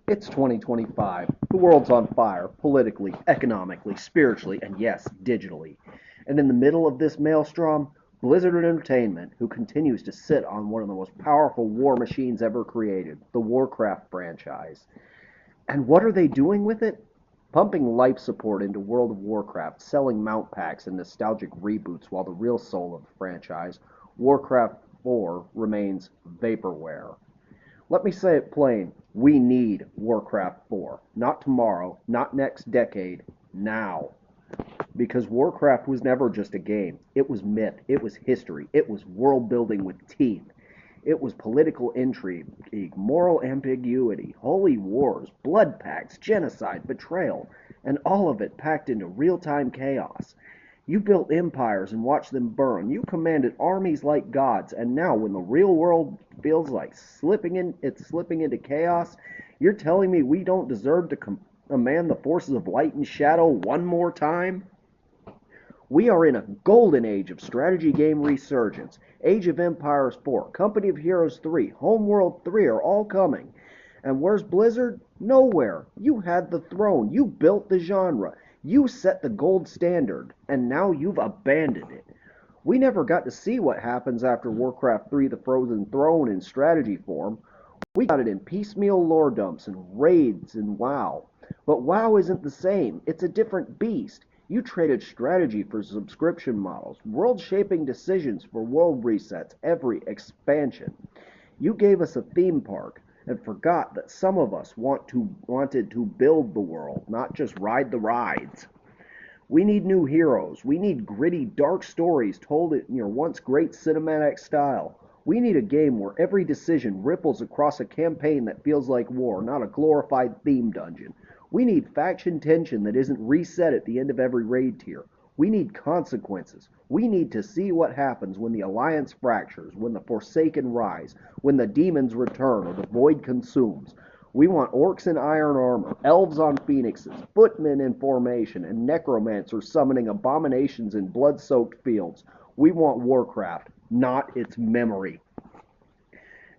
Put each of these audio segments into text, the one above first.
It's 2025. The world's on fire, politically, economically, spiritually, and yes, digitally. And in the middle of this maelstrom, Blizzard Entertainment, who continues to sit on one of the most powerful war machines ever created, the Warcraft franchise. And what are they doing with it? Pumping life support into World of Warcraft, selling mount packs and nostalgic reboots while the real soul of the franchise, Warcraft IV, remains vaporware. Let me say it plain. We need Warcraft 4. Not tomorrow, not next decade, now. Because Warcraft was never just a game. It was myth, it was history, it was world building with teeth. It was political intrigue, moral ambiguity, holy wars, blood pacts, genocide, betrayal, and all of it packed into real time chaos. You built empires and watched them burn. You commanded armies like gods, and now when the real world feels like it's slipping into chaos, you're telling me we don't deserve to command the forces of light and shadow one more time? We are in a golden age of strategy game resurgence. Age of Empires 4, Company of Heroes 3, Homeworld 3 are all coming. And where's Blizzard? Nowhere. You had the throne. You built the genre. You set the gold standard. And now you've abandoned it. We never got to see what happens after Warcraft 3 The Frozen Throne in strategy form. We got it in piecemeal lore dumps and raids in WoW. But WoW isn't the same. It's a different beast. You traded strategy for subscription models, world-shaping decisions for world resets every expansion. You gave us a theme park and forgot that some of us wanted to build the world, not just ride the rides. We need new heroes. We need gritty, dark stories told in your once great cinematic style. We need a game where every decision ripples across a campaign that feels like war, not a glorified theme dungeon. We need faction tension that isn't reset at the end of every raid tier. We need consequences. We need to see what happens when the Alliance fractures, when the Forsaken rise, when the demons return or the Void consumes. We want orcs in iron armor, elves on phoenixes, footmen in formation, and necromancers summoning abominations in blood-soaked fields. We want Warcraft, not its memory.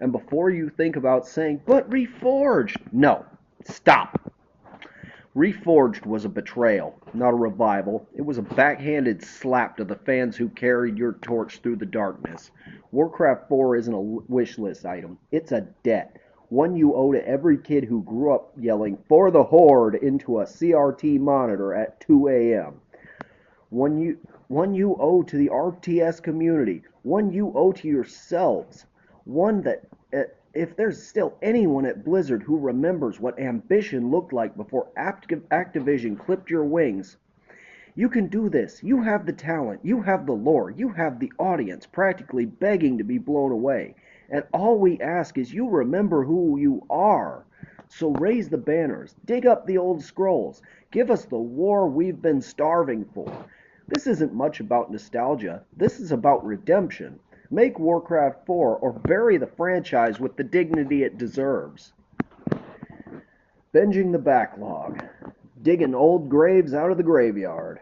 And before you think about saying, but Reforged, no, stop. Reforged was a betrayal, not a revival. It was a backhanded slap to the fans who carried your torch through the darkness. Warcraft 4 isn't a wish list item, it's a debt. One you owe to every kid who grew up yelling, "For the Horde," into a CRT monitor at 2 a.m. One you, one you owe to the RTS community. One you owe to yourselves. One that if there's still anyone at Blizzard who remembers what ambition looked like before Activision clipped your wings, you can do this. You have the talent, you have the lore, you have the audience practically begging to be blown away. And all we ask is you remember who you are. So raise the banners, dig up the old scrolls, give us the war we've been starving for. This isn't much about nostalgia, this is about redemption. Make Warcraft 4 or bury the franchise with the dignity it deserves. Binging the backlog. Digging old graves out of the graveyard.